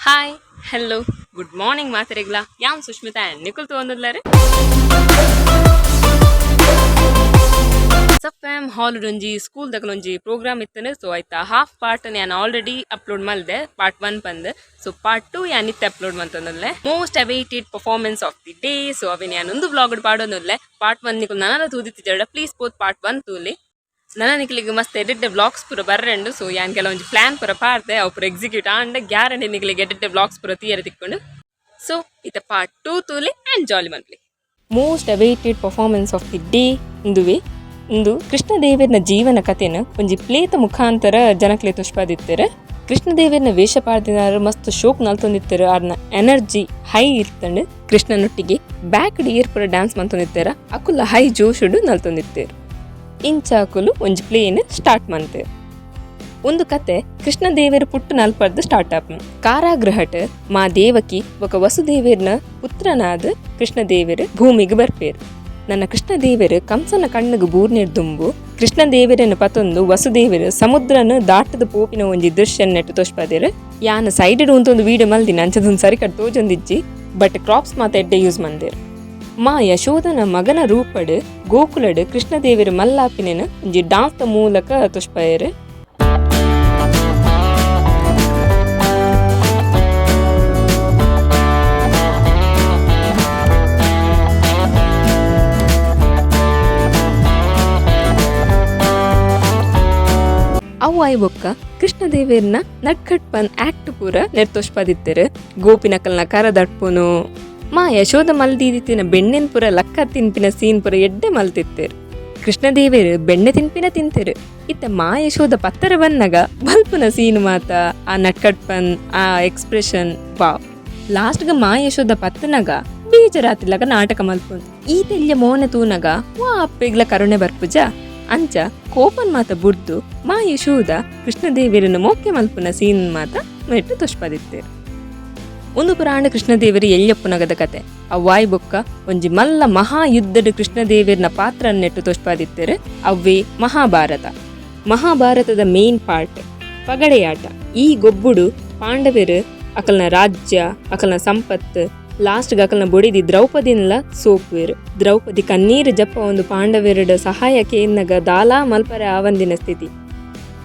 Hi hello good morning ಮಾತರಿಗ್ಲ ಯಾಮ್ ಸುಷ್ಮಿತಾ ನಿಕುಲ್ ತೊಂದಿರ್ಲಾರೆ ಸಫ್ಯಾಮ್ ಹಾಲಿಡೊಂಜಿ ಸ್ಕೂಲ್ ದಕಲೊಂಜಿ ಪ್ರೋಗ್ರಾಮ್ ಇತ್ತನೆ ಸೊ ಆಯ್ತಾ ಹಾಫ್ ಪಾರ್ಟ್ ನಾನು ಆಲ್ರೆಡಿ ಅಪ್ಲೋಡ್ ಮಲ್ದೆ ಪಾರ್ಟ್ 1 ಬಂದ್ ಸೊ ಪಾರ್ಟ್ 2 ಯಾನಿತ್ತೆ ಅಪ್ಲೋಡ್ ಮಂತಂದಲ್ಲೆ most awaited performance of the day so ಅವಿನ ಯಾನೊಂದು ವ್ಲಾಗ್ ಪಾಡೋನಲ್ಲೆ ಪಾರ್ಟ್ 1 ನಿಕುಲ್ ನನಲ ತೂದಿತ್ತಿದ್ದಾಡ ಪ್ಲೀಸ್ ಪೋತ್ ಪಾರ್ಟ್ 1 ತೂಲಿ ನನ್ನ ನಿಕ್ಲಿಗೆ ಮಸ್ತ್ ಎಡಿಟ್ ವ್ಲಾಗ್ಸ್ ಪೂರ ಬರ್ರೆಂಡು ಸೊ ಯಾನ್ ಕೆಲವೊಂದು ಪ್ಲಾನ್ ಪೂರ ಪಾಡ್ದೆ ಅವು ಪೂರ ಎಕ್ಸಿಕ್ಯೂಟ್ ಆಂಡ್ ಗ್ಯಾರಂಟಿ ನಿಕ್ಲಿಗೆ ಎಡಿಟ್ ವ್ಲಾಗ್ಸ್ ಪೂರ ತೀಯರ್ ತಿಕ್ಕೊಂಡು ಸೊ ಇತ್ತ ಪಾರ್ಟ್ 2 ತೂಲಿ ಆ್ಯಂಡ್ ಜಾಲಿ ಮನ್ಲಿ most awaited performance of the day ಇಂದುವೆ ಇಂದು ಕೃಷ್ಣದೇವರನ ಜೀವನ ಕಥೆನ ಒಂಜಿ ಪ್ಲೇತ ಮುಖಾಂತರ ಜನಕ್ಲೆ ತುಷ್ಪಾದಿತ್ತಾರೆ ಕೃಷ್ಣದೇವರನ ವೇಷ ಪಾಡ್ದಿನಾರು ಮಸ್ತ್ ಶೋಕ್ ನಲ್ತೊಂದಿತ್ತಾರೆ ಅದನ್ನ ಎನರ್ಜಿ ಹೈ ಇರ್ತಂಡು ಕೃಷ್ಣನೊಟ್ಟಿಗೆ ಬ್ಯಾಕ್ ಇಯರ್ ಪೂರ ಡ್ಯಾನ್ಸ್ ಮಂತೊಂದಿತ್ತಾರ ಅಕುಲ್ಲ ಹೈ ಜೋಶುಡು ನಲ್ತೊಂದಿತ್ತೇರು ಇಂಚಾಕುಲು ಒಂಜಿ ಪ್ಲೇನ್ ಸ್ಟಾರ್ಟ್ ಮಂತೇರು ಒಂದು ಕತೆ ಕೃಷ್ಣದೇವರ ಪುಟ್ಟು ನಲ್ಪರ್ದು ಸ್ಟಾರ್ಟ್ ಆಪ್ ಕಾರಾಗೃಹಟ್ ಮಾ ದೇವಕಿ ಒಕ ವಸುದೇವರನ ಪುತ್ರನಾದ ಕೃಷ್ಣದೇವರು ಭೂಮಿಗೆ ಬರ್ಪೇರು ನನ್ನ ಕೃಷ್ಣದೇವರು ಕಂಸನ ಕಣ್ಣಿಗೆ ಬೂರ್ನಿರ್ದುಂಬು ಕೃಷ್ಣದೇವರನ್ನು ಪತೊಂದು ವಸುದೇವರು ಸಮುದ್ರನ ದಾಟದ ಪೋಪಿನ ಒಂಜಿ ದೃಶ್ಯ ನೆಟ್ಟು ತೋಷ್ಪಾದೇರು ಯಾನ ಸೈಡೆಡ್ ಒಂದು ವೀಡಿಯೋ ಮಲ್ದಿನ ಅಂಚದೊಂದು ಸರಿ ಕಟ್ ತೋಜೊಂದಿಜ್ಜಿ ಬಟ್ ಕ್ರಾಪ್ಸ್ ಮಾತ ಎಡ್ಡೆ ಯೂಸ್ ಮಂದೇರು ಮಾ ಯಶೋಧನ ಮಗನ ರೂಪಡ್ ಗೋಕುಲಡ್ ಕೃಷ್ಣದೇವರ ಮಲ್ಲಾಪಿನ ಒಂಜಿ ಡಾನ್ಸ್ ಮೂಲಕ ತುಷ್ಪಾಯರು ಅವು ಆಯ್ ಬೊಕ್ಕ ಕೃಷ್ಣದೇವರನ್ನ ನಟ್ಕಟ್ ಪನ್ ಆಕ್ಟ್ ಪೂರ ನೆರ್ತೋಷ್ಪಾದಿತ್ತರು ಗೋಪಿನಕಲ್ನ ಕರ ದಟ್ಪುನು ಮಾ ಯಶೋಧ ಮಲ್ದಿದಿತ್ತಿನ ಬೆಣ್ಣೆನ್ ಪುರ ಲಕ್ಕ ತಿನ್ಪಿನ ಸೀನ್ ಪುರ ಎಡ್ಡೆ ಮಲ್ತಿತ್ತೇರು ಕೃಷ್ಣದೇವರು ಬೆಣ್ಣೆ ತಿನ್ಪಿನ ತಿಂತೇರು ಇತ್ತ ಮಾ ಯಶೋಧ ಪತ್ತರ ಬನ್ನಗ ಬಲ್ಪುನ ಸೀನ್ ಮಾತ ಆ ನಟ್ಕಟ್ ಪನ್ ಆ ಎಕ್ಸ್ಪ್ರೆಷನ್ ವಾವ್ ಲಾಸ್ಟ್ಗ ಮಾ ಯಶೋಧ ಪತ್ತನಗ ಬೇಜರಾತಿಲಗ ನಾಟಕ ಮಲ್ಪುಂದು ಈ ತೆಲ್ಯ ಮೋನೆ ತೂನಗ ವಾ ಅಪ್ಪೆಗ್ಲ ಕರುಣೆ ಬರ್ಪುಜ ಅಂಚ ಕೋಪನ್ ಮಾತ ಬುಡ್ದು ಮಾ ಯಶೋಧ ಕೃಷ್ಣದೇವರನ್ನು ಮೋಕೆ ಮಲ್ಪುನ ಸೀನ್ ಮಾತ ಮೆಟ್ಟು ತುಷ್ಪಾದಿತ್ತೇರು ಒಂದು ಪುರಾಣ ಕೃಷ್ಣದೇವರು ಎಳ್ಯಪ್ಪನಗದ ಕತೆ ಅವ್ವಾಯ್ ಬೊಕ್ಕ ಒಂಜಿ ಮಲ್ಲ ಮಹಾಯುದ್ಧದ ಕೃಷ್ಣದೇವರನ ಪಾತ್ರ ನೆಟ್ಟು ತುಷ್ಪಾದಿತ್ತೇರು ಅವ್ವೇ ಮಹಾಭಾರತದ ಮೇನ್ ಪಾರ್ಟ್ ಪಗಡೆಯಾಟ ಈ ಗೊಬ್ಬುಡು ಪಾಂಡವರು ಅಕಲ್ನ ರಾಜ್ಯ ಅಕಲ್ನ ಸಂಪತ್ತು ಲಾಸ್ಟ್ ಅಕಲ್ನ ಬೊಡಿದಿ ದ್ರೌಪದಿನ್ಲ ಸೋಪುವೆರು ದ್ರೌಪದಿ ಕಣ್ಣೀರು ಜಪ್ಪ ಒಂದು ಪಾಂಡವರಡ ಸಹಾಯಕ್ಕೆ ಎನ್ನಗ ದಾಲಾ ಮಲ್ಪರೆ ಆವಂದಿನ ಸ್ಥಿತಿ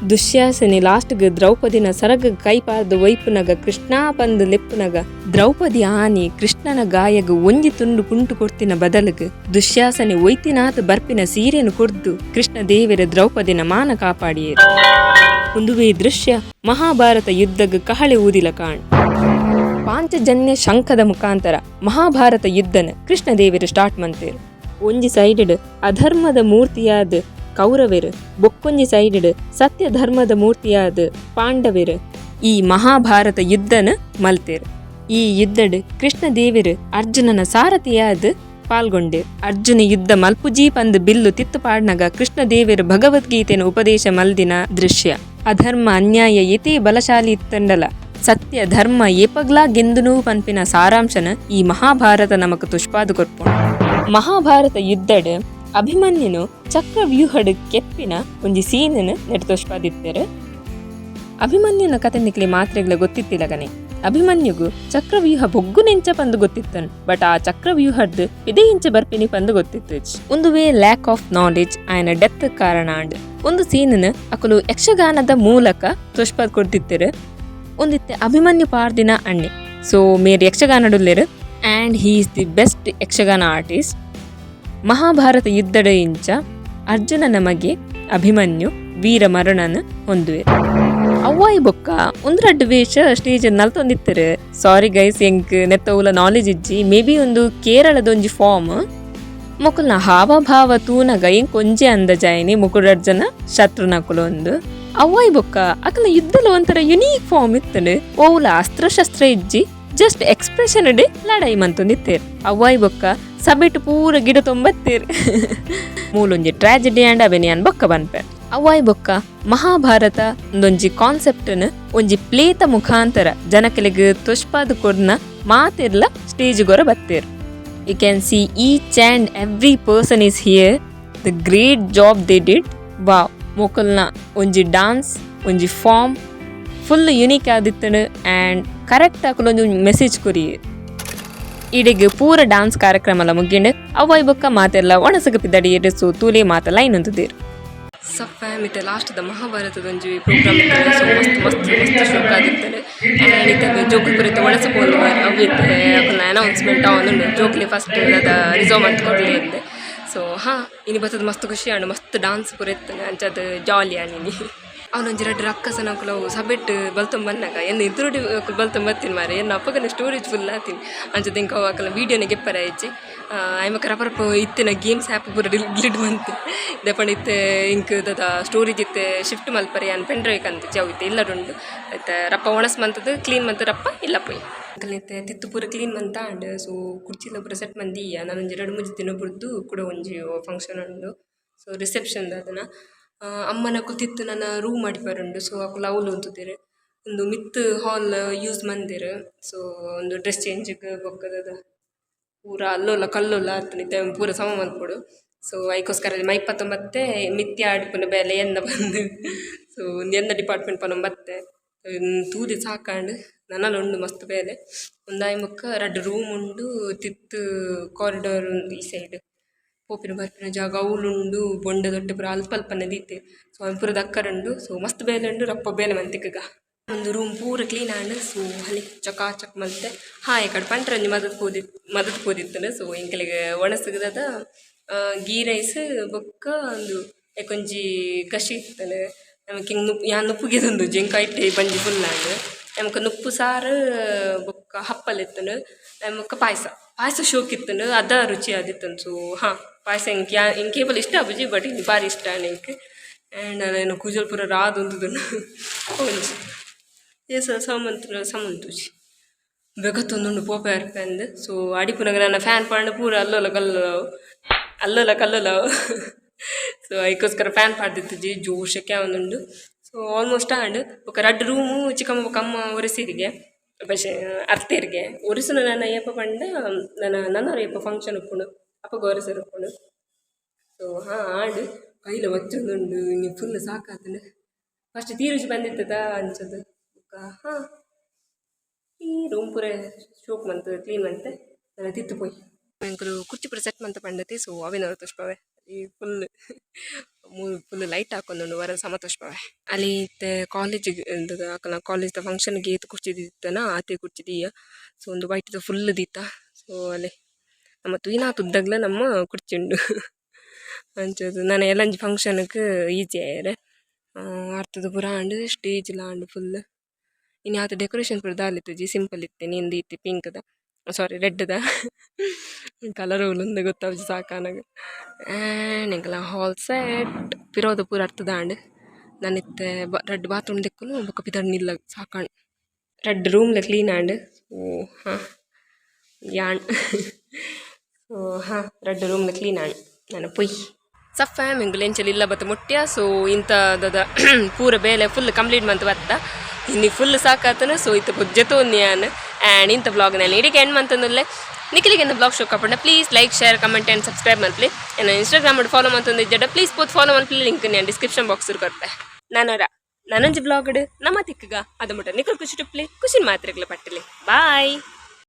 ದುಶ್ಯಾಸನೆ ಲಾಸ್ಟ್ಗ ದ್ರೌಪದಿನ ಸರಗ ಕೈಪಾರ್ದು ವೈಪುನಗ ಕೃಷ್ಣ ಪಂದು ಲೆಪ್ಪುನಗ ದ್ರೌಪದಿ ಆನಿ ಕೃಷ್ಣನ ಗಾಯಗ ಒಂಜಿ ತುಂಡು ಪುಂಟು ಕೊಡ್ತಿನ ಬದಲಗ್ ದುಶ್ಯಾಸನೆ ಒಯ್ತಿನಾಥ ಬರ್ಪಿನ ಸೀರೆನು ಕೊಡ್ದು ಕೃಷ್ಣ ದೇವರ ದ್ರೌಪದಿನ ಮಾನ ಕಾಪಾಡಿಯರು ಒಂದುವೇ ದೃಶ್ಯ ಮಹಾಭಾರತ ಯುದ್ಧಗ ಕಹಳೆ ಊದಿಲ ಕಾಣ್ ಪಾಂಚಜನ್ಯ ಶಂಖದ ಮುಖಾಂತರ ಮಹಾಭಾರತ ಯುದ್ಧನ ಕೃಷ್ಣದೇವರು ಸ್ಟಾರ್ಟ್ ಮಂತೇರು ಒಂಜಿ ಸೈಡೆಡ್ ಅಧರ್ಮದ ಮೂರ್ತಿಯಾದ ಕೌರವರು ಬೊಕ್ಕೊಂಜಿ ಸೈಡೆಡ್ ಸತ್ಯ ಧರ್ಮದ ಮೂರ್ತಿಯಾದ ಪಾಂಡವರು ಈ ಮಹಾಭಾರತ ಯುದ್ಧನ ಮಲ್ತೇರು ಈ ಯುದ್ಧಡ್ ಕೃಷ್ಣದೇವರು ಅರ್ಜುನನ ಸಾರಥಿಯಾದ ಪಾಲ್ಗೊಂಡೇರು ಅರ್ಜುನ ಯುದ್ಧ ಮಲ್ಪುಜಿ ಪಂದ್ ಬಿಲ್ಲು ತಿತ್ತುಪಾಡ್ನಾಗ ಕೃಷ್ಣದೇವರು ಭಗವದ್ಗೀತೆನ ಉಪದೇಶ ಮಲ್ದಿನ ದೃಶ್ಯ ಅಧರ್ಮ ಅನ್ಯಾಯ ಯತಿ ಬಲಶಾಲಿ ಇತ್ತಂಡಲ ಸತ್ಯ ಧರ್ಮ ಏಪಗ್ಲಾ ಗೆಂದುನೂ ಪನ್ಪಿನ ಸಾರಾಂಶನ ಈ ಮಹಾಭಾರತ ನಮಕ್ ತುಷ್ಪಾದು ಕೊರ್ಪುಂಡು ಮಹಾಭಾರತ ಯುದ್ಧಡ್ ಅಭಿಮನ್ಯನು ಚಕ್ರವ್ಯೂಹಡ್ ಕೆಪ್ಪಿನ ಒಂಜಿ ಸೀನನ್ನು ನೆಡ್ತೋಷ್ಪಾದಿತ್ತೇರು ಅಭಿಮನ್ಯುನ ಕತೆ ನಿಕ್ಲಿ ಮಾತ್ರೆಗ್ಲ ಗೊತ್ತಿತ್ತಿಲ್ಲಗನೆ ಅಭಿಮನ್ಯುಗು ಚಕ್ರವ್ಯೂಹ ಬೊಗ್ಗು ನೆಂಚ ಪಂದು ಗೊತ್ತಿತ್ತನು ಬಟ್ ಆ ಚಕ್ರವ್ಯೂಹಡ್ ಇದೇ ಇಂಚ ಬರ್ಪಿನಿ ಪಂದು ಗೊತ್ತಿತ್ತು ಒಂದು ವೇ ಲ್ಯಾಕ್ ಆಫ್ ನಾಲೆಜ್ ಆಯ್ನ ಡೆತ್ ಕಾರಣ ಒಂದು ಸೀನನ್ನು ಅಕಲು ಯಕ್ಷಗಾನದ ಮೂಲಕ ತುಷ್ಪಾದ್ ಕೊಡ್ತಿತ್ತೇರು ಒಂದಿತ್ತೆ ಅಭಿಮನ್ಯು ಪಾರ್ದಿನ ಅಣ್ಣೆ ಸೊ ಮೇರ್ ಯಕ್ಷಗಾನಡುಲ್ಲೇರು and he is the best Yakshagana artist Mahabharata ಯುದ್ಧದ ಇಂಚ ಅರ್ಜುನನ ಮಗೆ ಅಭಿಮನ್ಯು ವೀರ ಮರಣನ ಹೊಂದುವೆ ಅವ್ವಾಯಿ ಬೊಕ್ಕ ಒಂದ್ರಡ್ಡು ವೇಷ ಸ್ಟೇಜ್ ನಲ್ತೊಂದಿತ್ತರು ಸಾರಿ ಗೈಸ್ ಎಂಕ್ ನೆತ್ತವುಲ ನಾಲೆಜ್ ಇಜ್ಜಿ ಮೇ ಬಿ ಒಂದು ಕೇರಳದೊಂಜಿ ಫಾರ್ಮ್ ಮೊಕಲ್ನ ಹಾವಭಾವ ತೂನಗ ಎಂಕ್ ಕೊಂಜೆ ಅಂದಜಾಯಿನಿ ಮುಕುಡರ್ಜನ ಶತ್ರುನಕುಲು ಒಂದು ಅವ್ವಾಯಿ ಬೊಕ್ಕ ಅಕಲ ಯುದ್ಧಲು ಒಂಥರ ಯುನೀಕ್ ಫಾರ್ಮ್ ಇತ್ತನು ಓವುಲ ಅಸ್ತ್ರಶಸ್ತ್ರ ಇಜ್ಜಿ ಜಸ್ಟ್ ಎಕ್ಸ್ಪ್ರೆಷನ್ ಇಡಿ ಲಡಾಯಿ ಮಂತೊಂದಿತ್ತೇರು ಅವ್ವಾಯಿ ಬೊಕ್ಕ ಸಬೆಟ್ ಪೂರ ಗಿಡ ತೊಂಬತ್ತೇರು ಮೂಲೊಂಜಿ ಟ್ರಾಜಿಡಿ ಆ್ಯಂಡ್ ಅಭಿನಯನ್ ಬೊಕ್ಕ ಬನ್ಪೆ ಅವ್ವಾಯಿ ಬೊಕ್ಕ ಮಹಾಭಾರತ ಒಂದೊಂಜಿ ಕಾನ್ಸೆಪ್ಟನ್ ಒಂಜಿ ಪ್ಲೇತ ಮುಖಾಂತರ ಜನಕಲಿಗೆ ತುಷ್ಪಾದು ಕೊಡ್ನ ಮಾತಿರ್ಲ ಸ್ಟೇಜ್ ಗೊರ ಬತ್ತೇರು you can see each and every person is here the great job they did wow ಮೊಕಲ್ನ ಒಂಜಿ ಡಾನ್ಸ್ ಒಂಜಿ ಫಾರ್ಮ್ ಫುಲ್ ಯುನೀಕ್ ಆದಿತ್ತನು ಆ್ಯಂಡ್ ಕರೆಕ್ಟ್ ಹಾಕೊಂಡೊಂದು ಮೆಸೇಜ್ ಕೊರಿ ಇಡಿಗೆ ಪೂರ ಡಾನ್ಸ್ ಕಾರ್ಯಕ್ರಮ ಎಲ್ಲ ಮುಗಿಂಡು ಅವ್ವ ಬೊಕ್ಕ ಮಾತೆಲ್ಲ ಒಣಸಗಪಿದ್ದಡಿ ಎಡೆಸು ತೂಲೆ ಮಾತೆಲ್ಲ ಇನ್ನೊಂದಿರು ಸಫ ಮಿತ್ತೆ ಲಾಸ್ಟ್ದ ಮಹಾಭಾರತದೊಂಜಿ ಪ್ರೋಗ್ರಾಮ್ ಇತ್ತು ಸೊ ಮಸ್ತ್ ಶೋಕ ಆಗಿರ್ತಾರೆ ಇತ್ತ ಜೋಕುಲ್ ಪುರಿತ ಒಣಸಕೊಂಡು ಅವಿತ್ತೆ ಅಕ್ಕನ ಅನೌನ್ಸ್ಮೆಂಟ್ ಅವನು ಜೋಕ್ಲಿ ಫಸ್ಟ್ ಅದ ರಿಸರ್ವ್ ಮಾಡಿ ಕೊಡಲಿ ಅಂದೆ ಸೊ ಹಾಂ ಇನ್ನು ಬರ್ತದೆ ಮಸ್ತ್ ಖುಷಿ ಆಂಡು ಮಸ್ತ್ ಡಾನ್ಸ್ ಪೂರ ಇತ್ತಾನೆ ಅಂಚದು ಜಾಲಿ ಆನಿನಿ ಅವನೊಂಜಿ ಎರಡು ರಕ್ಕಸನ ಅವು ಸಬೆಟ್ ಬಲ್ತೊಂಬ ಬಂದಾಗ ಏನು ಇದ್ರೊಡಿ ಬಲ್ತೊಂಬ ಬರ್ತೀನಿ ಮಾರೆ ಏನು ಅಪ್ಪಗನ ಸ್ಟೋರೇಜ್ ಫುಲ್ ಆತೀನಿ ಅಂಚದು ಇಂಕ ಅಕ್ಕಲ್ಲ ವೀಡಿಯೋನ ಗೆಪ್ಪರ ಹೆಚ್ಚಿ ಆಯ್ಮಕ್ಕ ರಪರಪ್ಪ ಇತ್ತಿನ ಗೇಮ್ಸ್ ಆ್ಯಪ್ ಪೂರ ಡಿಲೀಟ್ ಬಂತು ದೆಪಂಡು ಇತ್ತೆ ಇಂಕ್ ದದ ಸ್ಟೋರೇಜ್ ಇತ್ತೆ ಶಿಫ್ಟ್ ಮಲ್ಪರೆ ಏನು ಪೆನ್ ಡ್ರೈವ್ ಕಂತು ಜಾವ್ ಇತ್ತೆ ಎಲ್ಲಡುಂಡು ಆಯ್ತು ರಪ್ಪ ಒಣಸ್ ಮಂತದ್ದು ಕ್ಲೀನ್ ಮಂತು ರಪ್ಪ ಇಲ್ಲ ಪೋಯ್ ಅಂಕಲ್ನೈತೆ ತಿತ್ತು ಪೂರ ಕ್ಲೀನ್ ಮಂತ ಆಂಡ್ ಸೊ ಕುರ್ಚಿಲ ಪೂರ ಸೆಟ್ ಮಂದಿಯ ನಾನೊಂಜಿ 2-3 ದಿನ ಬಿಡ್ದು ಕೂಡ ಒಂಜಿ ಫಂಕ್ಷನ್ ಉಂಡು ಸೊ ರಿಸೆಪ್ಷನ್ದು ಅದನ್ನು ಅಮ್ಮನ ಕೂತಿತ್ತು ನನ್ನ ರೂಮ್ ಮಾಡಿಪಾರುಂಡು ಸೊ ಅಕುಲು ಅವಳು ಅಂತಿದ್ದೀರಿ ಒಂದು ಮಿತ್ ಹಾಲ್ ಯೂಸ್ ಮಂದಿರು ಸೊ ಒಂದು ಡ್ರೆಸ್ ಚೇಂಜಿಗೆ ಬೊಕ್ಕದ ಪೂರ ಅಲ್ಲೋಲ್ಲ ಕಲ್ಲೋಲ್ಲ ಅತ್ತನಿದ್ದೆ ಪೂರ ಸಮ ಮಲ್ಪೊಡು ಸೊ ಅದಕ್ಕೋಸ್ಕರ ಮೈ 29 ಮಿತ್ಯ ಆಡಿಪುನ ಬೇಲೆ ಎಂದ ಬಂದು ಸೊ ಒಂದು ಎಂದ ಡಿಪಾರ್ಟ್ಮೆಂಟ್ ಪನ ಬತ್ತೆ ತೂದಿ ಸಾಕಾಂಡು ನನ್ನಲ್ಲಿ ಉಂಡು ಮಸ್ತ್ ಬೇಲೆ ಒಂದು ಮುಕ್ಕ 2 ರೂಮ್ ಉಂಡು ತಿತ್ತು ಕಾರಿಡಾರ್ ಈ ಸೈಡ್ ಪೋಪಿನ ಬರ್ಪಿನ ಜಾಗ ಅವಳುಂಡು ಬೊಂಡ ದೊಡ್ಡ ಪುರ ಅಲ್ಪನೆ ದೀತೆ ಸೊ ಅವ್ನು ಪೂರ ದಕ್ಕರುಂಡು ಸೊ ಮಸ್ತ್ ಬೇಲೆ ಉಂಡು ರಪ್ಪ ಬೇಲೆ ಮಂತಿಗ ಒಂದು ರೂಮ್ ಪೂರ ಕ್ಲೀನ್ ಆಂಡು ಸೊ ಅಲ್ಲಿ ಚಕಾಚಕ್ ಮಲ್ತೆ ಈ ಕಡೆ ಪಂಟ್ರಂಜಿ ಮದತ್ ಪೋದಿತ್ತನು ಸೊ ಇಂಕಲಿಗೆ ಒಣಸಗದ ಗೀ ರೈಸ್ ಬೊಕ್ಕ ಒಂದು ಯಾಕೊಂಜಿ ಕಷಿ ಇತ್ತನು ನಮಗೆ ಹಿಂಗೆ ನುಪ್ಪುಗಿದೊಂದು ಜಿಂಕಾಯಿಟ್ಟೆ ಬಂಜಿ ಫುಲ್ ಆಂಡು ನಮ್ಗೆ ನುಪ್ಪು ಸಾರು ಬೊಕ್ಕ ಹಪ್ಪಲ್ ಇತ್ತನು ನಮ್ಗೆ ಪಾಯಸ ಶೋಕ್ ಇತ್ತನು ಅದ ರುಚಿ ಆದಿತ್ತನು ಸೊ ಪಾಯಸ ಹಿಂಗೆ ಕೇಬಲ್ ಇಷ್ಟ ಬುಜಿ ಬಟ್ ಹಿಂಗೆ ಭಾರಿ ಇಷ್ಟ ನಿಂಗೆ ಆ್ಯಂಡ್ ಅದೇನು ಕೂಜಲ್ ಪೂರ ರಾದೊಂದುದನ್ನು ಒಂಜಿ ಸಮಂತುಜಿ ಬೆಗತ್ತೊಂದುಂಡು ಪೋಪೆ ಅರ್ಪಂದು ಸೊ ಅಡಿಪುನಗ ನನ್ನ ಫ್ಯಾನ್ ಪಾಂಡು ಪೂರ ಅಲ್ಲೋಲ ಕಲ್ಲೋಲವು ಸೊ ಅದಕ್ಕೋಸ್ಕರ ಫ್ಯಾನ್ ಪಾಡ್ದಿತ್ತು ಜೋಶಕ್ಕೆ ಒಂದುಂಡು ಸೊ ಆಲ್ಮೋಸ್ಟ್ ಆಂಡ್ ఒక 2 ರೂಮು ಚಿಕ್ಕಮ್ಮ ಬೊಕ್ಕಮ್ಮ ಒರೆಸಿರಿಗೆ പക്ഷേ ಅರ್ತೆರಿಗೆ ಒರೆಸು ನನ್ನ ಏಪ ಪಂಡ ನನ್ನ ಏಪ ಫಂಕ್ಷನ್ ಉಪ್ಪುಂಡು ಅಪ್ಪಗ ಒರೆಸರು ಉಪ್ಪುಂಡು ಸೊ ಆಂಡ್ ಕೈಲ ಒಚ್ಚೊಂದುಂಡು ನೀವು ಫುಲ್ ಸಾಕಾತನು ಫಸ್ಟ್ ತೀರುಜಿ ಬಂದಿತ್ತದ ಅಂಚದು ಈ ರೂಮ್ ಪೂರ ಶೋಕ್ ಮಂತ್ ಕ್ಲೀನ್ ಮಂತೆ ನನ್ನ ತಿತ್ತು ಪೋಯ್ ಅಂಕಲು ಕುರ್ಚಿ ಪೂರ ಸೆಟ್ ಮಂತ ಪಂಡತಿ ಸೊ ಅವಿನವರು ತುಷ್ಪವೆ ಈ ಫುಲ್ ಲೈಟ್ ಹಾಕೊಂಡುಂಡು ವರ ಸಮ ತುಷ್ಪವೆ ಅಲ್ಲಿ ಕಾಲೇಜಿಗೆ ಅಕ್ಕನ ಕಾಲೇಜ್ದ ಫಂಕ್ಷನ್ಗೆ ಏತು ಕುರ್ಚಿದಿತ್ತನ ಆತೆ ಕುರ್ಚಿದೀಯ ಸೊ ಒಂದು ವೈಟ್ದ ಫುಲ್ ದೀತ ಸೊ ಅಲ್ಲಿ ನಮ್ಮ ತುಯ್ನಾತುದ್ದಾಗಲೇ ನಮ್ಮ ಕುರ್ಚಿ ಉಂಡು ಅಂಚದು ನಾನು ಎಲ್ಲಂಜಿ ಫಂಕ್ಷನ್ಗೆ ಈಜಿ ಆಯ್ರೆ ಅರ್ಥದ ಪೂರ ಆಂಡು ಸ್ಟೇಜ್ ಲಾಂಡು ಫುಲ್ ಇನ್ನು ಆತ ಡೆಕೋರೇಷನ್ ಪೂರ ದಾಲಿತ್ತು ಸಿಂಪಲ್ ಇತ್ತೆ ನಿಂದು ಇತ್ತು ಪಿಂಕ್ದ ಸಾರಿ ರೆಡ್ದ ಕಲರ್ ಉಂದು ಗೊತ್ತಾವ್ಜಿ ಸಾಕಾನಾಗ ನಿಂಕಲ ಹಾಲ್ ಸೆಟ್ ಪಿರೋದ ಪೂರ ಅರ್ಥದ ಆಂಡ್ ನಾನಿತ್ತೆ 2 ಬಾತ್ರೂಮ್ ದಿಕ್ಕನು ಬೊಕ್ಕ ಪಿತಡ್ ನಿಲ್ಲ ಸಾಕಾಣ್ 2 ರೂಮ್ಲ ಕ್ಲೀನ್ ಆಂಡ್ ಸೊ ಯಾಣ್ ಸೊ 2 ರೂಮ್ಲ ಕ್ಲೀನ್ ಆಂಡ್ ನಾನು ಪೊಯ್ ಸಫ ಮಿಂಗುಲು ಎಂಚಲಿ ಇಲ್ಲ ಬತ್ತ ಮುಟ್ಟ್ಯ ಸೊ ಇಂಥದ ಪೂರ ಬೇಲೆ ಫುಲ್ ಕಂಪ್ಲೀಟ್ ಮಂತ್ ಬತ್ತ ಇನ್ನು ಫುಲ್ ಸಾಕಾತನು ಸೊ ಇತ್ತು ಜೊತೆ ಯಾನ್ ಆ್ಯಂಡ್ ಇಂಥ ಬ್ಲಾಗ್ನಲ್ಲಿ ಇಡೀಗೆ ಎಂಡ್ ಮಂತಂದಲ್ಲೇ ನಿಖಿಲಿಗೆ ಬ್ಲಾಗ್ ಶೋ ಕಾಪಂಡ please like share comment and subscribe ಮಲ್ಪ್ಲಿ ನಾನು ಇನ್ಸ್ಟಾಗ್ರಾಮ್ ಫಾಲೋ ಮಂತಂದು ಇದ್ದ ಪ್ಲೀಸ್ ಪೋತ್ ಫಾಲೋ ಮಲ್ಪ್ಲಿ ಲಿಂಕ್ ನಾನು ಡಿಸ್ಕ್ರಿಪ್ಷನ್ ಬಾಕ್ಸ್ ಕೊಡ್ತೆ ನಾನೊಂಜಿ ಬ್ಲಾಗ್ ನಮ್ಮ ತಿಕ್ಕಗ ಅದು ಮುಟ್ಟ ನಿಖಲ್ ಖುಷಿ ಟುಪ್ಲಿ ಖುಷಿನ ಮಾತ್ರೆಗಳ ಪಟ್ಟಲಿ ಬಾಯ್.